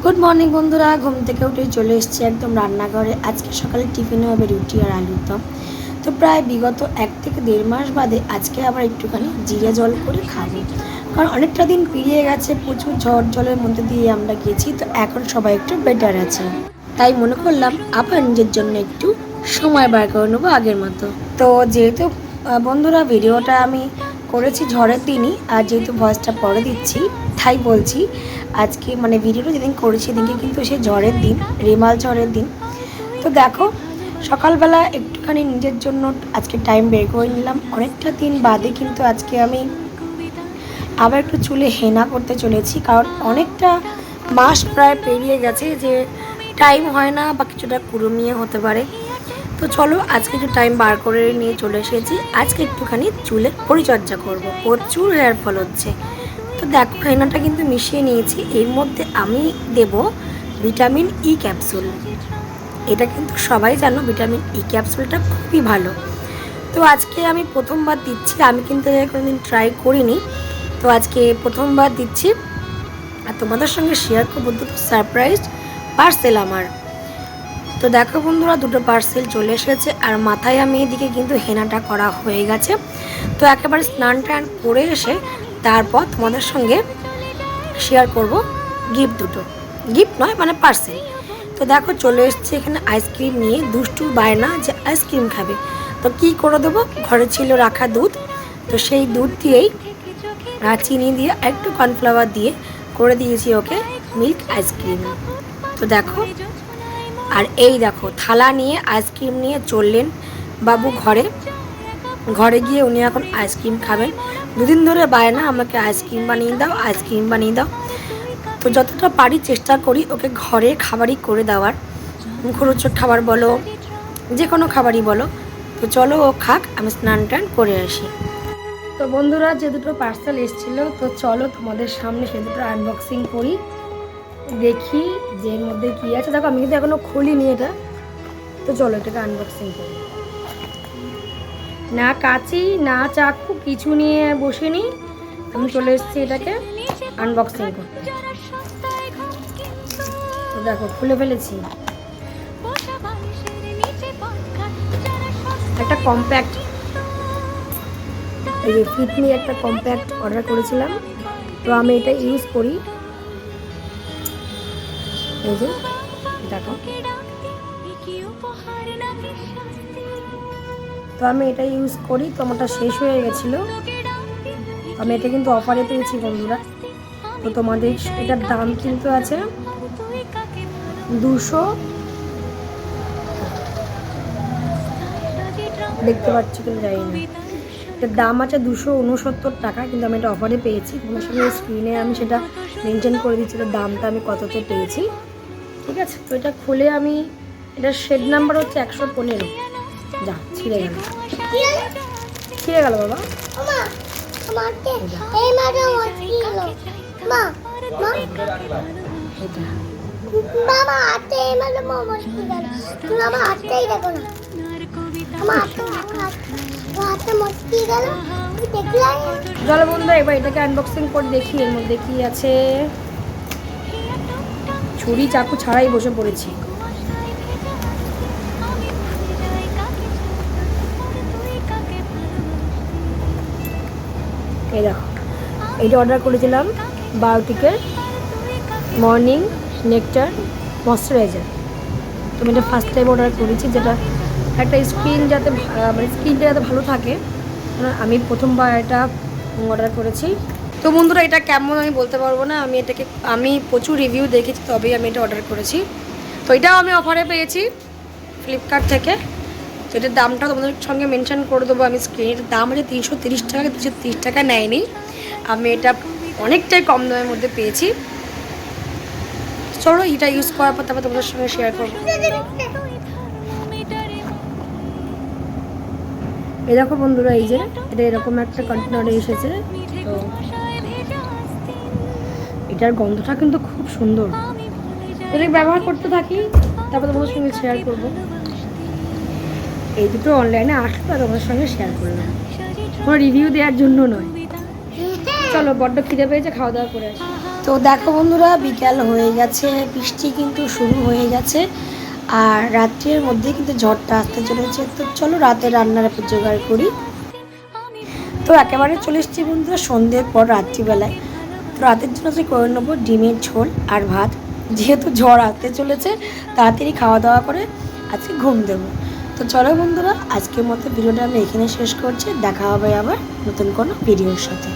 Good morning বন্ধুরা, ঘুম থেকে উঠে চলে এসেছি একদম রান্নাঘরে। আজকে সকালে টিফিনে হবে রুটি আর আলুর দম। তো প্রায় বিগত 1 থেকে 1.5 মাস বাদে আজকে আবার একটুখানি জিরে জল করে খাবো, কারণ অনেকটা দিন পেরিয়ে গেছে। প্রচুর ঝড় জলের মধ্যে দিয়ে আমরা গেছি, তো এখন সবাই একটু বেটার আছে। তাই মনে করলাম আবার নিজের জন্য একটু সময় বার করে নেবো আগের মতো। তো যেহেতু বন্ধুরা ভিডিওটা আমি করেছি ঝড়ের দিনই, আর যেহেতু ভয়েসটা পরে দিচ্ছি তাই বলছি আজকে মানে ভিডিওটা যেদিন করেছি সেদিনকে কিন্তু সে ঝড়ের দিন, রেমাল ঝড়ের দিন। তো দেখো সকালবেলা একটুখানি নিজের জন্য আজকে টাইম বের করে নিলাম। অনেকটা দিন বাদে কিন্তু আজকে আমি আবার একটু চুলে হেনা করতে চলেছি, কারণ অনেকটা মাস প্রায় পেরিয়ে গেছে যে টাইম হয় না বা কিছুটা কুড়মিয়ে হতে পারে। তো চলো আজকে একটু টাইম বার করে নিয়ে চলে এসেছি। আজকে একটুখানি চুলের পরিচর্যা করব, প্রচুর হেয়ার ফল হচ্ছে। তো দেখো হেনাটা কিন্তু মিশিয়ে নিয়েছি, এর মধ্যে আমি দেব ভিটামিন ই ক্যাপসুল। এটা কিন্তু সবাই জানো ভিটামিন ই ক্যাপসুলটা খুবই ভালো। তো আজকে আমি প্রথমবার দিচ্ছি, আমি কিন্তু কোনোদিন ট্রাই করিনি, তো আজকে প্রথমবার দিচ্ছি আর তোমাদের সঙ্গে শেয়ার করবো দুটো সারপ্রাইজ পার্সেল আমার। তো দেখো বন্ধুরা, দুটো পার্সেল চলে এসেছে আর মাথায় আমি এদিকে কিন্তু হেনাটা করা হয়ে গেছে। তো একেবারে স্নান টান করে এসে তারপর তোমাদের সঙ্গে শেয়ার করব গিফট দুটো, গিফট নয় মানে পার্সেল। তো দেখো চলে এসছে এখানে আইসক্রিম নিয়ে, দুষ্টুর বায়না যে আইসক্রিম খাবে। তো কী করে দেবো, ঘরে ছিল রাখা দুধ, তো সেই দুধ দিয়েই চিনি দিয়ে একটু কর্নফ্লাওয়ার দিয়ে করে দিয়েছি ওকে মিল্ক আইসক্রিম। তো দেখো, আর এই দেখো থালা নিয়ে আইসক্রিম নিয়ে চললেন বাবু ঘরে। ঘরে গিয়ে উনি এখন আইসক্রিম খাবেন। দুদিন ধরে বায়না আমাকে আইসক্রিম বানিয়ে দাও, আইসক্রিম বানিয়ে দাও। তো যতটা পারি চেষ্টা করি ওকে ঘরে খাবারই করে দেওয়ার, মুখরোচক খাবার বলো, যে কোনো খাবারই বলো। তো চলো ও খাক, আমি স্নান টান করে আসি। তো বন্ধুরা, যে দুটো পার্সেল এসেছিলো, তো চলো তোমাদের সামনে সে দুটো আনবক্সিং করি, দেখি যে এর মধ্যে কী আছে। দেখো আমি কিন্তু এখনও খুলিনি এটা, তো চলো এটাকে আনবক্সিং করি। না কাঁচি না চাকু কিছু নিয়ে বসিনি, আমি চলে এসেছি এটাকে আনবক্সিং করতে। তো দেখো খুলে ফেলেছি একটা কম্প্যাক্ট, এই যে ফিট নিয়ে একটা কম্প্যাক্ট অর্ডার করেছিলাম। তো আমি এটা ইউজ করি, এই যে দেখো। তো আমি এটা ইউজ করি, তো আমারটা শেষ হয়ে গেছিলো, আমি এটা কিন্তু অফারে পেয়েছি বন্ধুরা। তো তোমাদের এটার দাম কিন্তু আছে 200, দেখতে পাচ্ছ কিন্তু জানি না, এটার দাম আছে 269 টাকা, কিন্তু আমি এটা অফারে পেয়েছি। তোমার সঙ্গে স্ক্রিনে আমি সেটা মেনশন করে দিচ্ছি দামটা আমি কততে পেয়েছি, ঠিক আছে। তো এটা খুলে আমি, এটার শেড নাম্বার হচ্ছে 115। যা ছিঁড়ে গেল, ছিঁড়ে গেল বাবা। চলো বন্ধু এবার এটাকে আনবক্সিং করে দেখি এর মধ্যে কি আছে। ছুরি চাকু ছাড়াই বসে পড়েছি। এই দেখো, এইটা অর্ডার করেছিলাম বায়োটিকের মর্নিং নেকটার ময়শ্চারাইজার। তো আমি এটা ফার্স্ট টাইম অর্ডার করেছি, যেটা একটা স্কিন যাতে মানে স্কিনটা যাতে ভালো থাকে, আমি প্রথমবার এটা অর্ডার করেছি। তো বন্ধুরা এটা কেমন আমি বলতে পারবো না, আমি প্রচুর রিভিউ দেখেছি তবেই আমি এটা অর্ডার করেছি। তো এটাও আমি অফারে পেয়েছি ফ্লিপকার্ট থেকে। তো এটার দামটা তোমাদের সঙ্গে মেনশন করে দেবো আমি স্ক্রিনের। দাম আছে 330 টাকা, 330 টাকা নেয়নি, আমি এটা অনেকটাই কম দামের মধ্যে পেয়েছি। চলো এটা ইউজ করার পর তারপর তোমাদের সঙ্গে শেয়ার করবো। এই দেখো বন্ধুরা, এই যে এটা এরকম একটা কন্টেনারে এসেছে। তো এটার গন্ধটা কিন্তু খুব সুন্দর, এটা ব্যবহার করতে থাকি, তারপর তোমাদের সঙ্গে শেয়ার করব। এই দুটো অনলাইনে আসলো আর তোমাদের সঙ্গে শেয়ার করলাম, কোনো রিভিউ দেওয়ার জন্য নয়। চলো বড্ড খিদে পেয়েছে, খাওয়া দাওয়া করে আসি। তো তো দেখো বন্ধুরা, বিকাল হয়ে গেছে, বৃষ্টি কিন্তু শুরু হয়ে গেছে আর রাত্রের মধ্যে কিন্তু ঝড়টা আসতে চলেছে। তো চলো রাতে রান্নার জোগাড় করি। তো একেবারে চলে এসেছি বন্ধুরা সন্ধ্যের পর রাত্রিবেলায়। তো রাতের জন্য যে করে নেবো ডিমের ঝোল আর ভাত, যেহেতু ঝড় আসতে চলেছে তাড়াতাড়ি খাওয়া দাওয়া করে আজকে ঘুম দেবো। তো চলো বন্ধুরা, আজকের মতো ভিডিওটা আমি এখানে শেষ করছি। দেখা হবে আবার নতুন কোনো ভিডিওর সাথে।